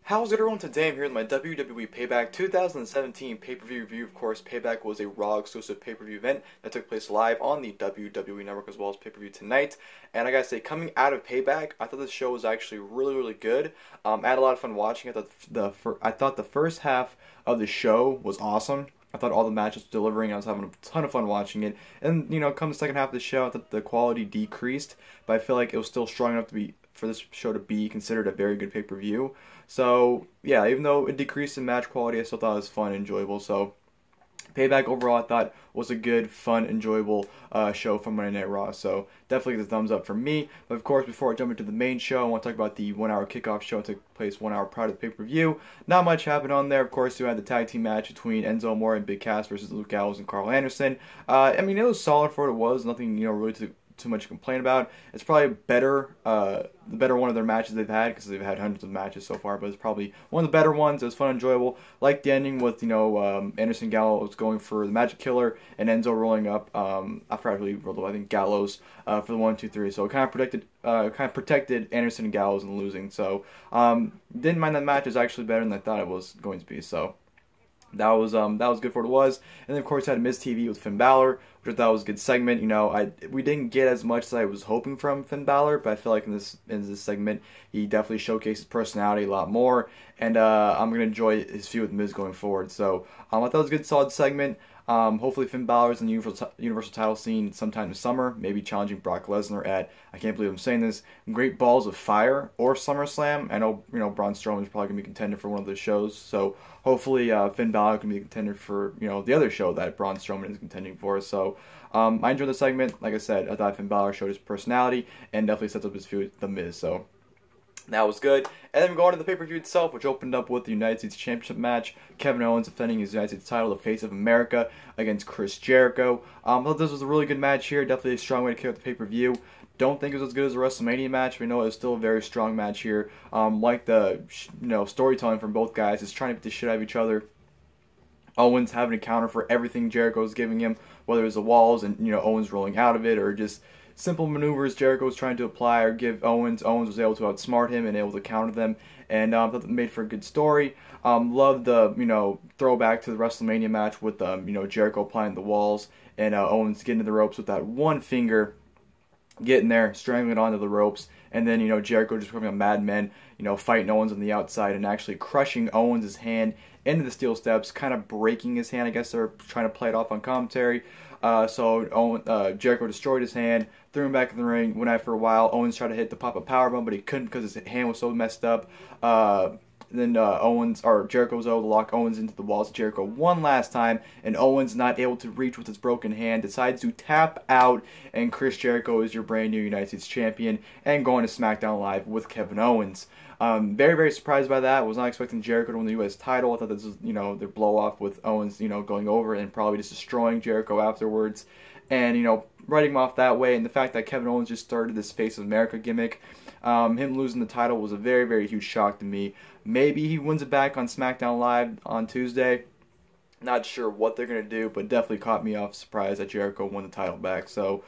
How's it everyone? Today I'm here with my WWE Payback 2017 pay-per-view review. Of course, Payback was a Raw exclusive pay-per-view event that took place live on the WWE Network as well as pay-per-view tonight. And I gotta say, coming out of Payback, I thought the show was actually really good. I had a lot of fun watching it. I thought the first half of the show was awesome. I thought all the matches were delivering. I was having a ton of fun watching it. And, come the second half of the show, I thought the quality decreased. But I feel like it was still strong enough for this show to be considered a very good pay-per-view. So, yeah, even though it decreased in match quality, I still thought it was fun and enjoyable. So, Payback overall, I thought was a good, fun, enjoyable show from Monday Night Raw. So, definitely get the thumbs up from me. But, of course, before I jump into the main show, I want to talk about the 1-hour kickoff show that took place 1 hour prior to the pay-per-view. Not much happened on there. Of course, you had the tag team match between Enzo, Amore, and Big Cass versus Luke Gallows and Karl Anderson. I mean, it was solid for what it was. Nothing, really too much to complain about. It's probably better, the better one of their matches they've had, because they've had hundreds of matches so far, but it's probably one of the better ones. It was fun and enjoyable. Like the ending with, Anderson Gallows going for the Magic Killer and Enzo rolling up, I forgot who he rolled up, I think Gallows, for the 1, 2, 3. So it kind of protected Anderson and Gallows and losing. So, didn't mind that match. It was actually better than I thought it was going to be. So, that was good for what it was. And then, of course, I had Miz TV with Finn Balor, which I thought was a good segment. We didn't get as much as I was hoping from Finn Balor, but I feel like in this segment, he definitely showcased his personality a lot more. And I'm going to enjoy his feud with Miz going forward. So I thought it was a good, solid segment. Hopefully Finn Balor's in the Universal title scene sometime this summer, maybe challenging Brock Lesnar at, I can't believe I'm saying this, Great Balls of Fire or SummerSlam. I know, Braun Strowman's probably going to be contender for one of those shows, so hopefully Finn Balor can be a contender for, the other show that Braun Strowman is contending for. So I enjoyed the segment. Like I said, I thought Finn Balor showed his personality and definitely sets up his feud with The Miz, so that was good. And then we go on to the pay-per-view itself, which opened up with the United States Championship match. Kevin Owens defending his United States title, the face of America, against Chris Jericho. I thought this was a really good match here. Definitely a strong way to kick off the pay-per-view. Don't think it was as good as the WrestleMania match. We know it was still a very strong match here. Like the storytelling from both guys is trying to beat the shit out of each other. Owens having to counter for everything Jericho's giving him, whether it was the walls and Owens rolling out of it, or just simple maneuvers Jericho was trying to apply or give Owens. Owens was able to outsmart him and able to counter them, and thought that made for a good story. Loved the throwback to the WrestleMania match with Jericho applying the walls and Owens getting to the ropes with that one finger, getting there, strangling onto the ropes, and then Jericho just becoming a madman, fighting Owens on the outside and actually crushing Owens' hand into the steel steps, kind of breaking his hand. I guess they're trying to play it off on commentary. Jericho destroyed his hand, threw him back in the ring, went out for a while. Owens tried to hit the pop-up powerbomb, but he couldn't because his hand was so messed up. Then Jericho was able to lock Owens into the walls of Jericho one last time, and Owens, not able to reach with his broken hand, decides to tap out, and Chris Jericho is your brand new United States Champion and going to SmackDown Live with Kevin Owens. Very, very surprised by that. Was not expecting Jericho to win the U.S. title. I thought this was, their blow-off with Owens, going over and probably just destroying Jericho afterwards. And, writing him off that way, and the fact that Kevin Owens just started this Face of America gimmick, him losing the title was a very, very huge shock to me. Maybe he wins it back on SmackDown Live on Tuesday. Not sure what they're going to do, but definitely caught me off surprise that Jericho won the title back. So,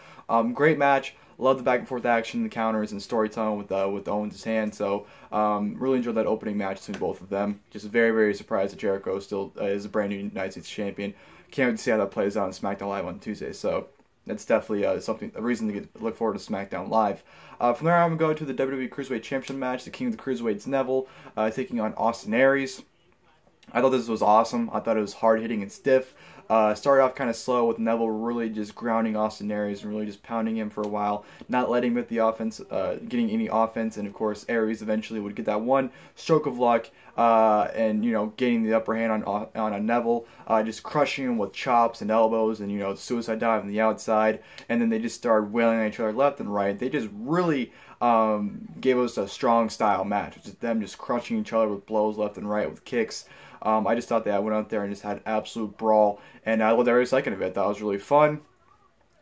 great match. Love the back and forth action, the counters, and storytelling with Owens' hand. So, really enjoyed that opening match between both of them. Just very, very surprised that Jericho still is a brand new United States Champion. Can't wait to see how that plays out on SmackDown Live on Tuesday. So, that's definitely a reason to look forward to SmackDown Live. From there, I'm going to go to the WWE Cruiserweight Championship match. The King of the Cruiserweights, Neville, taking on Austin Aries. I thought this was awesome. I thought it was hard-hitting and stiff. Started off kind of slow with Neville really just grounding Austin Aries and really just pounding him for a while, not letting him get the offense, getting any offense, and of course Aries eventually would get that one stroke of luck, and gaining the upper hand on Neville, just crushing him with chops and elbows, and the suicide dive on the outside, and then they just started wailing at each other left and right. They just really gave us a strong style match, which is them just crushing each other with blows left and right with kicks. I just thought that I went out there and just had an absolute brawl, and I loved every second of it. That was really fun.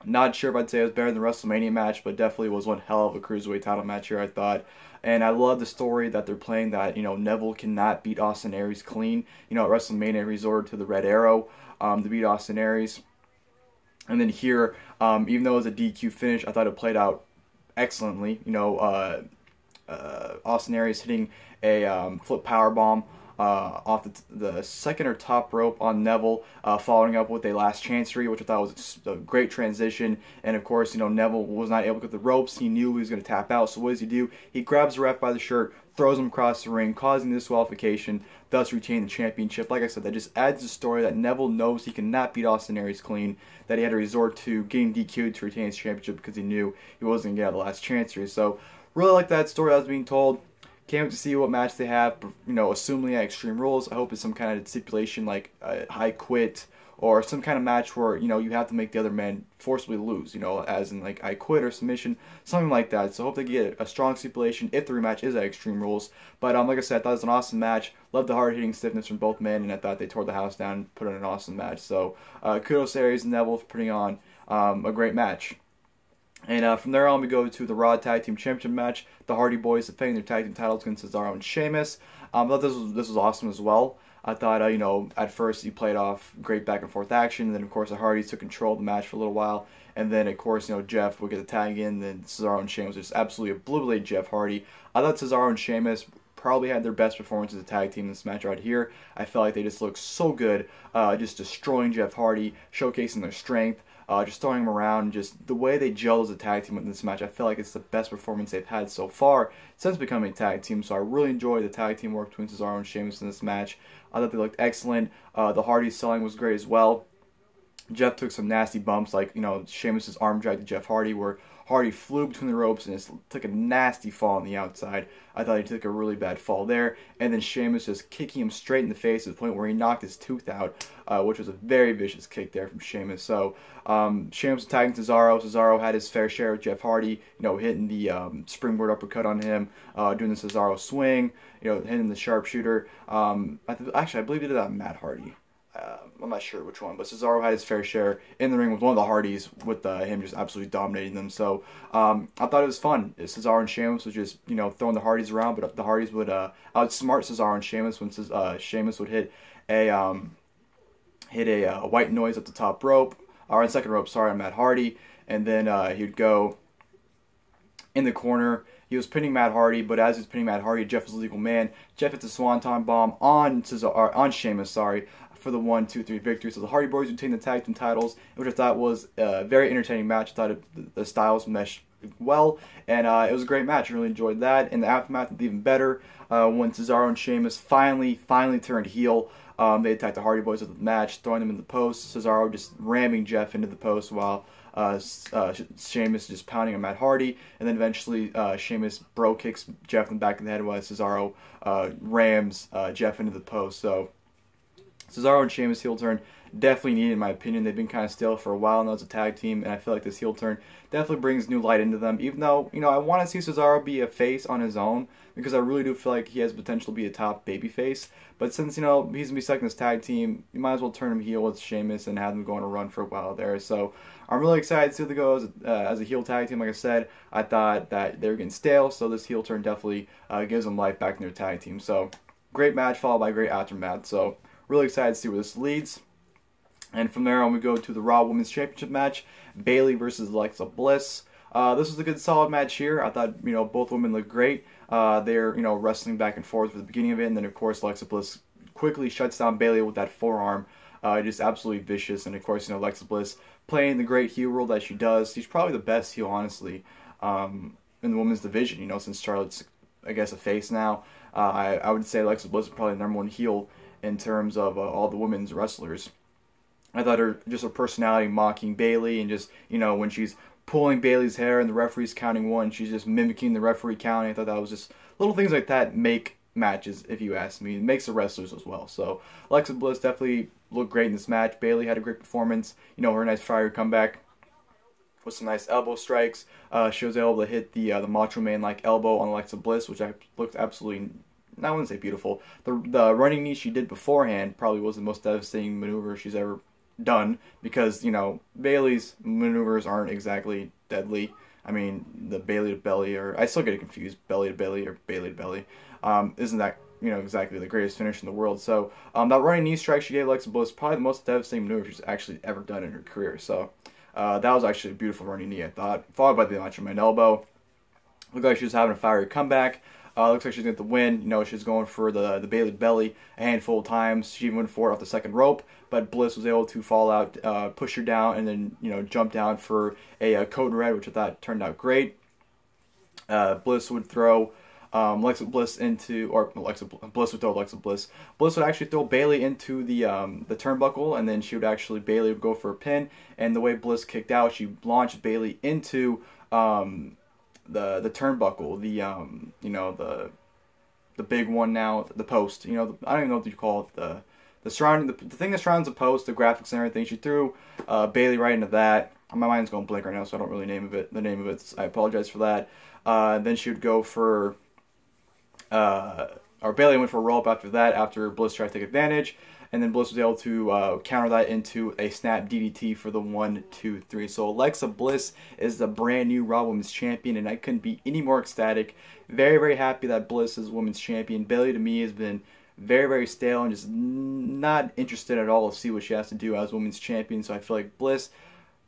Not sure if I'd say it was better than the WrestleMania match, but definitely was one hell of a Cruiserweight title match here, I thought. And I love the story that they're playing that, Neville cannot beat Austin Aries clean. At WrestleMania, he resorted to the Red Arrow to beat Austin Aries. And then here, even though it was a DQ finish, I thought it played out excellently. Austin Aries hitting a flip power bomb off the second or top rope on Neville, following up with a last chancery, which I thought was a great transition. And of course, Neville was not able to get the ropes. He knew he was going to tap out. So what does he do? He grabs the ref by the shirt, throws him across the ring, causing disqualification, thus retaining the championship. Like I said, that just adds to the story that Neville knows he cannot beat Austin Aries clean, that he had to resort to getting DQ'd to retain his championship because he knew he wasn't going to get out of the last chancery. So really like that story that was being told. Can't wait to see what match they have, assuming at Extreme Rules. I hope it's some kind of stipulation like a high quit or some kind of match where, you have to make the other man forcibly lose, as in like I quit or submission, something like that. So I hope they get a strong stipulation if the rematch is at Extreme Rules. But like I said, I thought it was an awesome match. Loved the hard-hitting stiffness from both men, and I thought they tore the house down and put on an awesome match. So kudos to Aries and Neville for putting on a great match. And from there on, we go to the Raw Tag Team Championship match. The Hardy Boyz defending their tag team titles against Cesaro and Sheamus. I thought this was awesome as well. I thought, at first he played off great back and forth action. And then, of course, the Hardys took control of the match for a little while. And then, of course, Jeff would get the tag in. Then Cesaro and Sheamus just absolutely obliterated Jeff Hardy. I thought Cesaro and Sheamus probably had their best performance as a tag team in this match right here. I felt like they just looked so good, just destroying Jeff Hardy, showcasing their strength. Just throwing them around, just the way they gel as a tag team in this match, I feel like it's the best performance they've had so far since becoming a tag team. So I really enjoyed the tag team work between Cesaro and Sheamus in this match. I thought they looked excellent. The Hardys selling was great as well. Jeff took some nasty bumps, like Sheamus' arm drag to Jeff Hardy, where Hardy flew between the ropes and just took a nasty fall on the outside. I thought he took a really bad fall there. And then Sheamus just kicking him straight in the face to the point where he knocked his tooth out, which was a very vicious kick there from Sheamus. So Sheamus attacking Cesaro. Cesaro had his fair share with Jeff Hardy, hitting the springboard uppercut on him, doing the Cesaro swing, hitting the sharpshooter. Actually, I believe he did that on Matt Hardy. I'm not sure which one, but Cesaro had his fair share in the ring with one of the Hardys, with him just absolutely dominating them. So I thought it was fun. Cesaro and Sheamus was just throwing the Hardys around, but the Hardys would outsmart Cesaro and Sheamus when Sheamus would hit a white noise up the top rope, or on the second rope, sorry, on Matt Hardy, and then he would go in the corner. He was pinning Matt Hardy, but as he was pinning Matt Hardy, Jeff was a legal man. Jeff hits a swanton bomb on Sheamus, for the 1-2-3 victory. So the Hardy Boyz retain the tag team titles, which I thought was a very entertaining match. I thought the styles meshed well, and it was a great match. I really enjoyed that. In the aftermath, it was even better when Cesaro and Sheamus finally turned heel. They attacked the Hardy Boyz with the match, throwing them in the post. Cesaro just ramming Jeff into the post while Sheamus just pounding on Matt Hardy, and then eventually Sheamus bro kicks Jeff in the back of the head while Cesaro rams Jeff into the post. So Cesaro and Sheamus heel turn definitely needed, in my opinion. They've been kind of stale for a while now as a tag team, and I feel like this heel turn definitely brings new light into them. Even though, I want to see Cesaro be a face on his own, because I really do feel like he has potential to be a top babyface. But since, he's going to be stuck in this tag team, you might as well turn him heel with Sheamus and have them go on a run for a while there. So I'm really excited to see how they go as a heel tag team. Like I said, I thought that they were getting stale, so this heel turn definitely gives them life back in their tag team. So great match followed by great aftermath. So really excited to see where this leads. And from there on, we go to the Raw Women's Championship match, Bayley versus Alexa Bliss. This was a good, solid match here. I thought, both women looked great. They're, wrestling back and forth at the beginning of it, and then, of course, Alexa Bliss quickly shuts down Bayley with that forearm. Just absolutely vicious. And, of course, Alexa Bliss playing the great heel role that she does. She's probably the best heel, honestly, in the women's division, since Charlotte's, I guess, a face now. I would say Alexa Bliss is probably the number one heel in terms of all the women's wrestlers. I thought her personality mocking Bayley, and just, when she's pulling Bayley's hair and the referee's counting one, she's just mimicking the referee counting. I thought that was just little things like that make matches, if you ask me. It makes the wrestlers as well. So Alexa Bliss definitely looked great in this match. Bayley had a great performance. Her nice fire comeback with some nice elbow strikes. She was able to hit the Macho Man-like elbow on Alexa Bliss, which looked absolutely, I wouldn't say beautiful. The running knee she did beforehand probably was the most devastating maneuver she's ever done, because Bayley's maneuvers aren't exactly deadly. I mean, the Bayley to belly, or I still get it confused, belly to belly or Bayley to belly, isn't that exactly the greatest finish in the world. So that running knee strike she gave Alexa Bliss, probably the most devastating maneuver she's actually ever done in her career. So that was actually a beautiful running knee, I thought, followed by the Macho Man elbow. Looked like she was having a fiery comeback. Looks like she's going to win. You know, she's going for the Bayley belly a handful of times. She even went for it off the second rope, but Bliss was able to fall out, push her down, and then, you know, jump down for a code red, which I thought turned out great. Bliss would throw Alexa Bliss into, or Bliss would throw Alexa Bliss. Bliss would actually throw Bayley into the turnbuckle, and then she would actually, Bayley would go for a pin, and the way Bliss kicked out, she launched Bayley into the turnbuckle, you know, the big one now, the post. You know, I don't even know what you call it, the surrounding, the thing that surrounds the post, the graphics and everything. She threw Bayley right into that. My mind's going blank right now, so I don't really name of it. The name of it, I apologize for that. Then she would go for, or Bayley went for a roll-up after that, after Bliss tried to take advantage, and then Bliss was able to counter that into a snap DDT for the 1, 2, 3. So Alexa Bliss is the brand new Raw Women's Champion, and I couldn't be any more ecstatic. Very, very happy that Bliss is Women's Champion. Bayley, to me, has been very, very stale and just not interested at all to see what she has to do as Women's Champion. So I feel like Bliss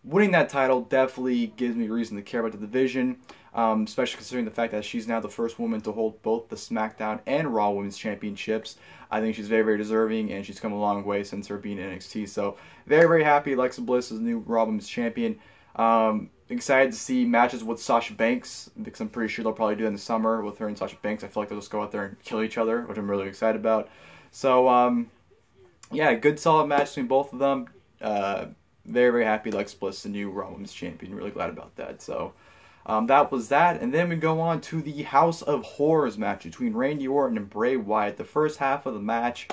winning that title definitely gives me reason to care about the division, especially considering the fact that she's now the first woman to hold both the SmackDown and Raw Women's Championships. I think she's very, very deserving, and she's come a long way since her being in NXT. So very, very happy Alexa Bliss is the new Raw Women's Champion. Excited to see matches with Sasha Banks, because I'm pretty sure they'll probably do it in the summer with her and Sasha Banks. I feel like they'll just go out there and kill each other, which I'm really excited about. So, yeah, good solid match between both of them. Very, very happy Alexa Bliss, the new Raw Women's Champion. Really glad about that. So, that was that. And then we go on to the House of Horrors match between Randy Orton and Bray Wyatt. The first half of the match,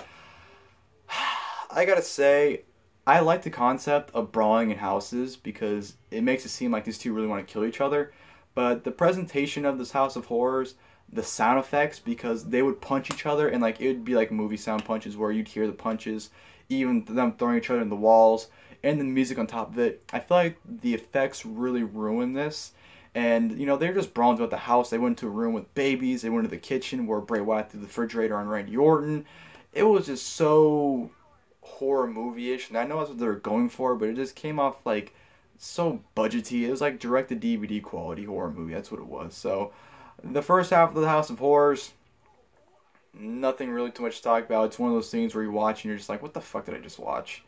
I gotta say, I like the concept of brawling in houses because it makes it seem like these two really want to kill each other. But the presentation of this House of Horrors, the sound effects, because they would punch each other and like it would be like movie sound punches where you'd hear the punches, even them throwing each other in the walls, and the music on top of it. I feel like the effects really ruined this. And, you know, they were just brawling throughout the house. They went to a room with babies. They went to the kitchen where Bray Wyatt threw the refrigerator on Randy Orton. It was just so horror movie-ish, and I know that's what they were going for, but it just came off like so budgety. It was like direct-to-DVD quality horror movie. That's what it was. So the first half of the House of Horrors, nothing really too much to talk about. It's one of those things where you watch and you're just like, what the fuck did I just watch?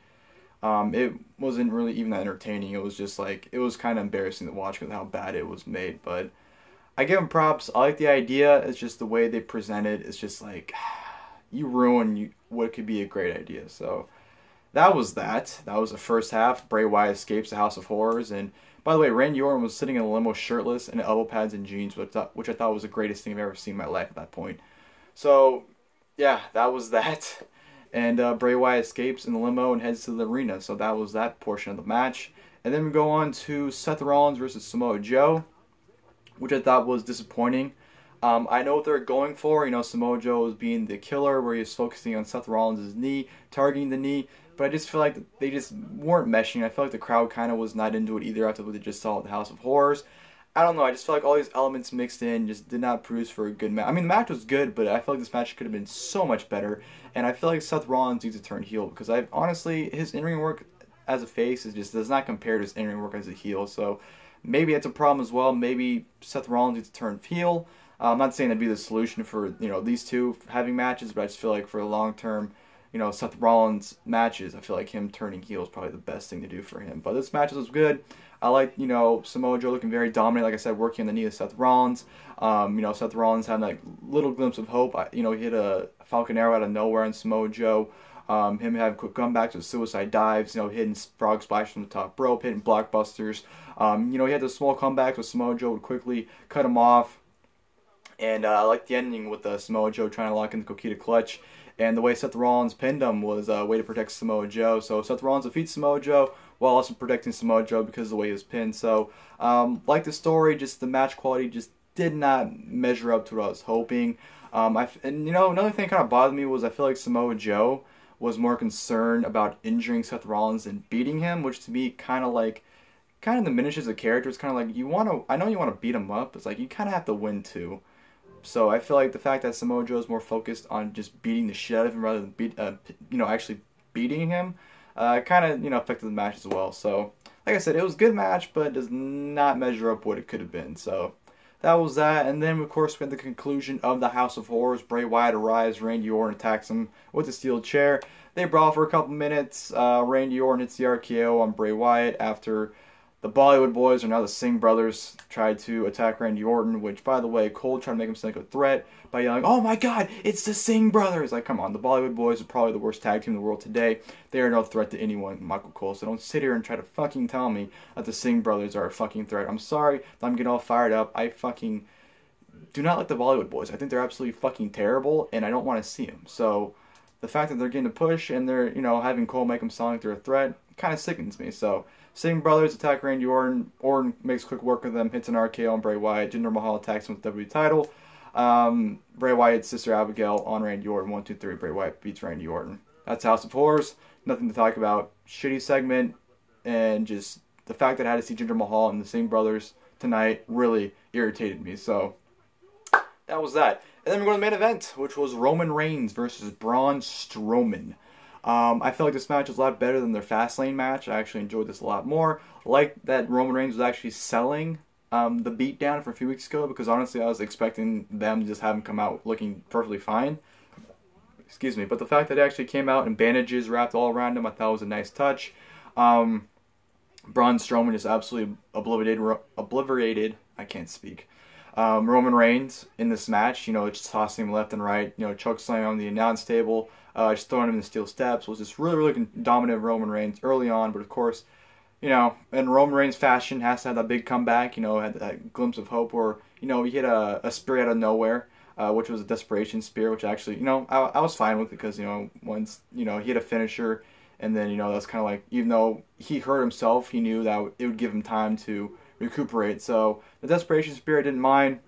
It wasn't really even that entertaining. It was just like, it was kind of embarrassing to watch because of how bad it was made. But I give them props. I like the idea. It's just the way they present it. It's just like, you ruin what could be a great idea. So that was that. That was the first half. Bray Wyatt escapes the House of Horrors. And by the way, Randy Orton was sitting in a limo shirtless and elbow pads and jeans, which I thought was the greatest thing I've ever seen in my life at that point. So yeah, that was that. And Bray Wyatt escapes in the limo and heads to the arena. So that was that portion of the match. And then we go on to Seth Rollins versus Samoa Joe, which I thought was disappointing. I know what they're going for. You know, Samoa Joe was being the killer, where he was focusing on Seth Rollins' knee, targeting the knee. But I just feel like they just weren't meshing. I feel like the crowd kind of was not into it either after what they just saw at the House of Horrors. I don't know. I just feel like all these elements mixed in just did not produce for a good match. I mean, the match was good, but I feel like this match could have been so much better. And I feel like Seth Rollins needs to turn heel because honestly, his in-ring work as a face does not compare to his in-ring work as a heel. So maybe that's a problem as well. Maybe Seth Rollins needs to turn heel. I'm not saying that'd be the solution for, you know, these two having matches, but I just feel like for the long term, you know, Seth Rollins matches, I feel like him turning heel is probably the best thing to do for him. But this match was good. I like, you know, Samoa Joe looking very dominant, like I said, working on the knee of Seth Rollins. You know, Seth Rollins had like little glimpse of hope. You know, he hit a Falcon Arrow out of nowhere on Samoa Joe. Him having quick comebacks with suicide dives, you know, hitting frog splash from the top rope, hitting blockbusters. You know, he had the small comebacks with Samoa Joe would quickly cut him off. And I like the ending with Samoa Joe trying to lock in the Coquina clutch. And the way Seth Rollins pinned him was a way to protect Samoa Joe. So Seth Rollins defeats Samoa Joe while also protecting Samoa Joe because of the way he was pinned. So, like the story, just the match quality just did not measure up to what I was hoping. And, you know, another thing that kind of bothered me was I feel like Samoa Joe was more concerned about injuring Seth Rollins than beating him, which to me kind of diminishes the character. It's kind of like, I know you want to beat him up, but it's like you kind of have to win too. So I feel like the fact that Samoa Joe is more focused on just beating the shit out of him rather than actually beating him, kind of, affected the match as well. So, like I said, it was a good match, but it does not measure up what it could have been. So, that was that. And then, of course, we had the conclusion of the House of Horrors. Bray Wyatt arrives. Randy Orton attacks him with a steel chair. They brawl for a couple minutes. Randy Orton hits the RKO on Bray Wyatt after the Bollywood Boys, or now the Singh brothers, tried to attack Randy Orton, which, by the way, Cole tried to make him sound like a threat by yelling, "Oh my god, it's the Singh brothers!" Like, come on, the Bollywood Boys are probably the worst tag team in the world today. They are no threat to anyone, Michael Cole, so don't sit here and try to fucking tell me that the Singh brothers are a fucking threat. I'm sorry that I'm getting all fired up. I fucking do not like the Bollywood Boys. I think they're absolutely fucking terrible, and I don't want to see them. So, the fact that they're getting a push and they're, having Cole make them sound like they're a threat kind of sickens me. So, Singh brothers attack Randy Orton. Orton makes quick work of them, hits an RKO on Bray Wyatt. Jinder Mahal attacks him with the WWE title. Bray Wyatt's sister Abigail on Randy Orton. 1, 2, 3. Bray Wyatt beats Randy Orton. That's House of Horrors. Nothing to talk about. Shitty segment. And just the fact that I had to see Jinder Mahal and the Singh brothers tonight really irritated me. So, that was that. And then we go to the main event, which was Roman Reigns versus Braun Strowman. I felt like this match was a lot better than their Fastlane match. I actually enjoyed this a lot more. I like that Roman Reigns was actually selling the beatdown for a few weeks ago, because honestly I was expecting them to just have him come out looking perfectly fine. Excuse me. But the fact that he actually came out in bandages wrapped all around him, I thought was a nice touch. Braun Strowman just absolutely obliterated. I can't speak. Roman Reigns in this match, just tossing him left and right, choke slamming on the announce table, just throwing him in the steel steps, was just really, really dominant Roman Reigns early on. But of course, in Roman Reigns fashion, has to have that big comeback, had that glimpse of hope where, he hit a spear out of nowhere, which was a desperation spear, which actually, I was fine with, because, once, he hit a finisher, and then, that's kind of like, even though he hurt himself, he knew that it would give him time to recuperate. So the desperation spear I didn't mind,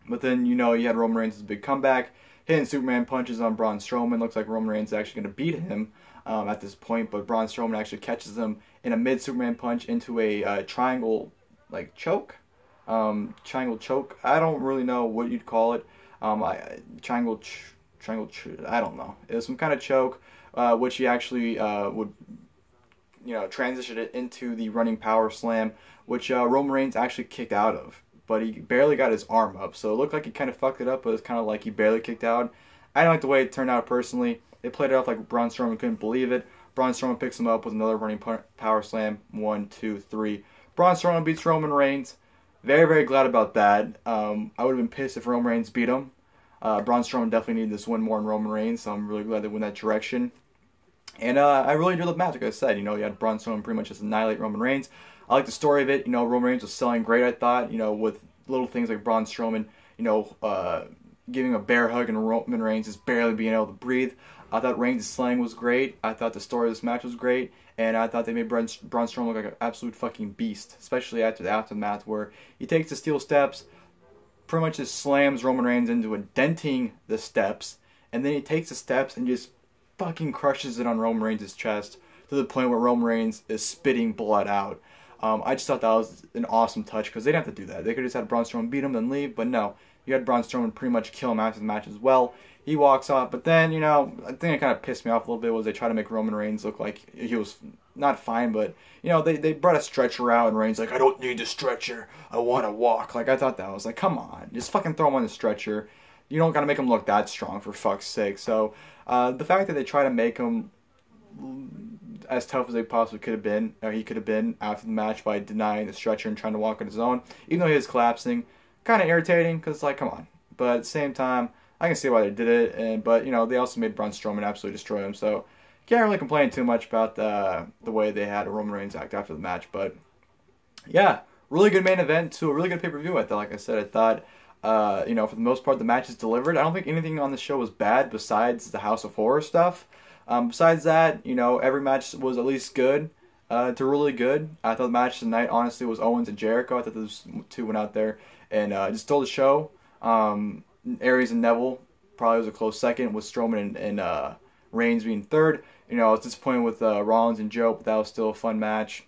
but then you had Roman Reigns' big comeback, hitting Superman punches on Braun Strowman. Looks like Roman Reigns is actually going to beat him at this point, but Braun Strowman actually catches him in a mid Superman punch into a triangle choke, triangle choke. I don't really know what you'd call it. Triangle. I don't know. It was some kind of choke, which he actually would transition it into the running power slam, which Roman Reigns actually kicked out of, but he barely got his arm up, so it looked like he kind of fucked it up, but it's kind of like he barely kicked out. I don't like the way it turned out personally. They played it off like Braun Strowman couldn't believe it. Braun Strowman picks him up with another running power slam. 1, 2, 3. Braun Strowman beats Roman Reigns. Very, very glad about that. I would have been pissed if Roman Reigns beat him. Braun Strowman definitely needed this win more than Roman Reigns, so I'm really glad they went that direction. And I really enjoyed the match, like I said. You had Braun Strowman pretty much just annihilate Roman Reigns. I like the story of it. Roman Reigns was selling great, I thought, with little things like Braun Strowman, giving a bear hug and Roman Reigns just barely being able to breathe. I thought Reigns' slang was great. I thought the story of this match was great. And I thought they made Braun Strowman look like an absolute fucking beast, especially after the aftermath where he takes the steel steps, pretty much just slams Roman Reigns into a denting the steps, and then he takes the steps and just fucking crushes it on Roman Reigns' chest to the point where Roman Reigns is spitting blood out. I just thought that was an awesome touch, because they didn't have to do that. They could have just had Braun Strowman beat him then leave, but no. You had Braun Strowman pretty much kill him after the match as well. He walks off, but then, I think it kind of pissed me off a little bit was they tried to make Roman Reigns look like he was not fine, but, they brought a stretcher out, and Reigns like, "I don't need the stretcher, I want to walk." I thought that was come on, just fucking throw him on the stretcher. You don't gotta make him look that strong, for fuck's sake. So, the fact that they try to make him as tough as they possibly could have been, or he could have been after the match by denying the stretcher and trying to walk on his own, even though he was collapsing, kind of irritating, because come on. But at the same time, I can see why they did it, but they also made Braun Strowman absolutely destroy him, so can't really complain too much about the way they had Roman Reigns act after the match. But yeah, really good main event to a really good pay-per-view. I thought, like I said, I thought for the most part the match is delivered. I don't think anything on the show was bad besides the House of Horror stuff. Besides that, every match was at least good to really good. I thought the match tonight, honestly, was Owens and Jericho. I thought those two went out there and just stole the show. Aries and Neville probably was a close second, with Strowman and Reigns being third. I was disappointed with Rollins and Joe, but that was still a fun match.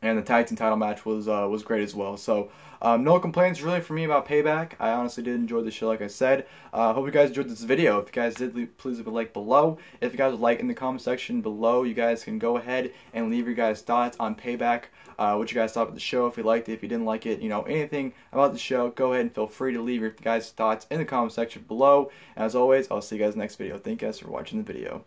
and the tag team title match was great as well. So no complaints really for me about Payback. I honestly did enjoy the show, like I said. Hope you guys enjoyed this video. If you guys did, please leave a like below. If you guys would like in the comment section below, you guys can go ahead and leave your guys' thoughts on Payback. What you guys thought of the show, if you liked it, if you didn't like it, you know, anything about the show, go ahead and feel free to leave your guys' thoughts in the comment section below. And as always, I'll see you guys next video. Thank you guys for watching the video.